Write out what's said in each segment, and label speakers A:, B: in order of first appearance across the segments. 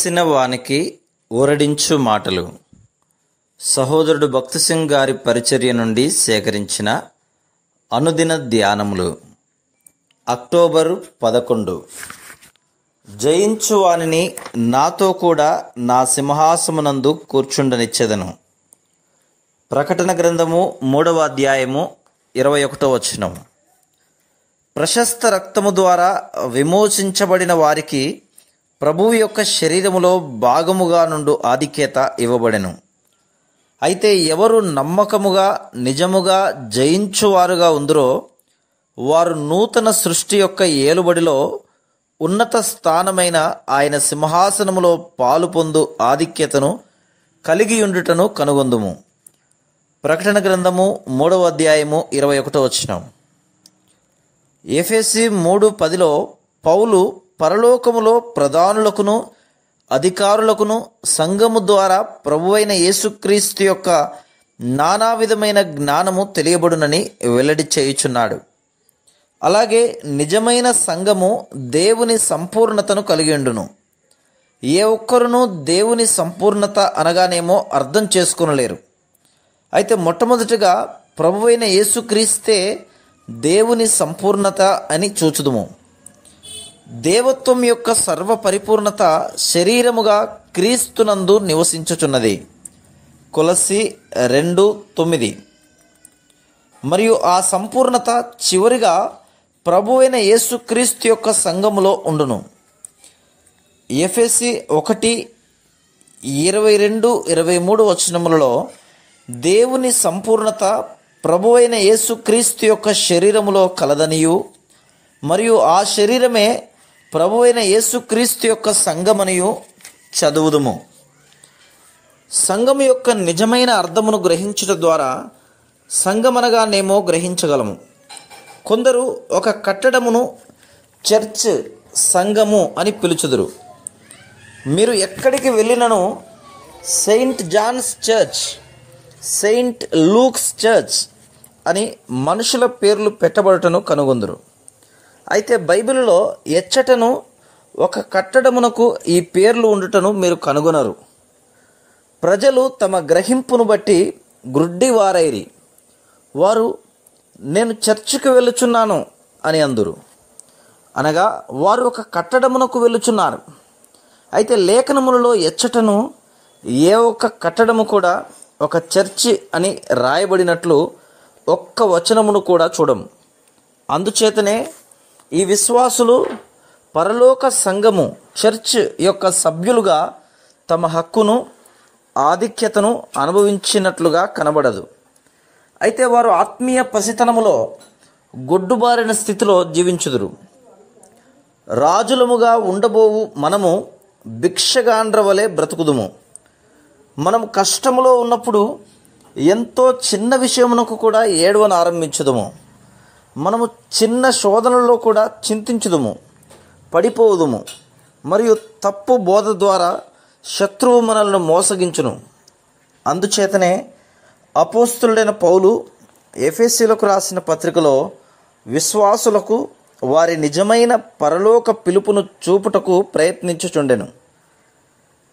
A: చేసిన వానికి ఊరడించు మాటలు. సహోదరుడు భక్తి సింగ్ గారి పరిచర్య నుండి సేకరించిన అనుదిన ధ్యానములు. అక్టోబరు 11. జయించు వానిని నాతో కూడా నా సింహాసమునందు కూర్చుండనిచ్చెదను. ప్రకటన గ్రంథము 3వ అధ్యాయము 21వ వచనం. ప్రశస్త రక్తము ద్వారా విమోచించబడిన వారికి ప్రభువు యొక్క శరీరములో భాగముగా నుండు ఆధిక్యత ఇవ్వబడెను. అయితే ఎవరు నమ్మకముగా నిజముగా జయించువారుగా ఉందరో వారు నూతన సృష్టి యొక్క ఏలుబడిలో ఉన్నత స్థానమైన ఆయన సింహాసనములో పాలు పొందు ఆధిక్యతను కలిగి ఉండుటను కనుగొందుము. ప్రకటన గ్రంథము 3వ అధ్యాయము 21వ వచనం. ఎఫెసీ 3:10లో పౌలు పరలోకములో ప్రధానులకును అధికారులకును సంఘము ద్వారా ప్రభువైన యేసుక్రీస్తు యొక్క నానా విధమైన జ్ఞానము తెలియబడునని వెల్లడి చేయుచున్నాడు. అలాగే నిజమైన సంఘము దేవుని సంపూర్ణతను కలిగి ఉండును. ఏ ఒక్కరునూ దేవుని సంపూర్ణత అనగానేమో అర్థం చేసుకొనలేరు. అయితే మొట్టమొదటిగా ప్రభువైన యేసుక్రీస్తే దేవుని సంపూర్ణత అని చూచుదుము. దేవత్వం యొక్క సర్వ పరిపూర్ణత శరీరముగా క్రీస్తునందు నివసించుచున్నది. కొలస్సీ 2:9. మరియు ఆ సంపూర్ణత చివరిగా ప్రభువైన యేసుక్రీస్తు యొక్క సంఘములో ఉండును. ఎఫెసీ 1:22-23 వచనములలో దేవుని సంపూర్ణత ప్రభువైన యేసుక్రీస్తు యొక్క శరీరములో కలదనియు మరియు ఆ శరీరమే ప్రభువైన యేసుక్రీస్తు యొక్క సంఘమనియు చదువుదుము. సంఘము యొక్క నిజమైన అర్థమును గ్రహించుట ద్వారా సంఘమనగానేమో గ్రహించగలము. కొందరు ఒక కట్టడమును చర్చ్ సంఘము అని పిలుచుదురు. మీరు ఎక్కడికి వెళ్ళినను saint John's church, saint Luke's church అని మనుషుల పేర్లు పెట్టబడుటను కనుగొందురు. అయితే బైబిల్లో ఎచ్చటను ఒక కట్టడమునకు ఈ పేర్లు ఉండుటను మీరు కనుగొనరు. ప్రజలు తమ గ్రహింపును బట్టి గ్రుడ్డివారైరి. వారు నేను చర్చికి వెళ్ళుచున్నాను అని అందురు. అనగా వారు ఒక కట్టడమునకు వెళ్ళుచున్నారు. అయితే లేఖనములలో ఎచ్చటను ఏ ఒక్క కట్టడము కూడా ఒక చర్చి అని రాయబడినట్లు ఒక్క వచనమును కూడా చూడము. అందుచేతనే ఈ విశ్వాసులు పరలోక సంఘము చర్చ్ యొక్క సభ్యులుగా తమ హక్కును ఆధిక్యతను అనుభవించినట్లుగా కనబడదు. అయితే వారు ఆత్మీయ పసితనములో గొడ్డుబారిన స్థితిలో జీవించుదురు. రాజులముగా ఉండబోవు మనము భిక్షగాండ్ర వలె బ్రతుకుదుము. మనం కష్టములో ఉన్నప్పుడు ఎంతో చిన్న విషయమునకు కూడా ఏడవను ఆరంభించుదుము. మనము చిన్న శోధనలో కూడా చింతించుదుము, పడిపోవుదుము. మరియు తప్పు బోధ ద్వారా శత్రువు మనల్ని మోసగించును. అందుచేతనే అపోస్తలుడైన పౌలు ఎఫెసీలకు రాసిన పత్రికలో విశ్వాసులకు వారి నిజమైన పరలోక పిలుపును చూపుటకు ప్రయత్నించుచుండెను.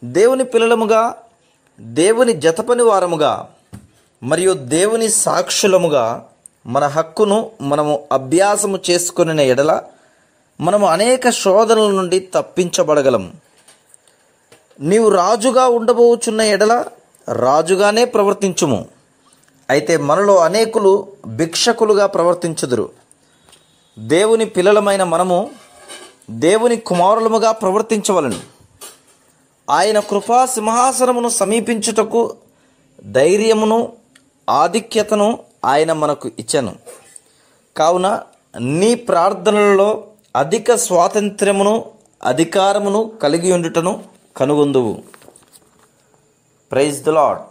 A: దేవుని పిల్లలముగా, దేవుని జతపని వారముగా మరియు దేవుని సాక్షులముగా మన హక్కును మనము అభ్యాసము చేసుకునే ఎడల మనము అనేక శోధనల నుండి తప్పించబడగలము. నీవు రాజుగా ఉండబోచున్న ఎడల రాజుగానే ప్రవర్తించుము. అయితే మనలో అనేకులు భిక్షకులుగా ప్రవర్తించుదురు. దేవుని పిల్లలమైన మనము దేవుని కుమారులముగా ప్రవర్తించవలెను. ఆయన కృపా సింహాసనమును సమీపించుటకు ధైర్యమును ఆధిక్యతను ఆయన మనకు ఇచ్చెను. కావున నీ ప్రార్థనలలో అధిక స్వాతంత్ర్యమును అధికారమును కలిగి ఉండుటను కనుగొందువు. Praise the lord.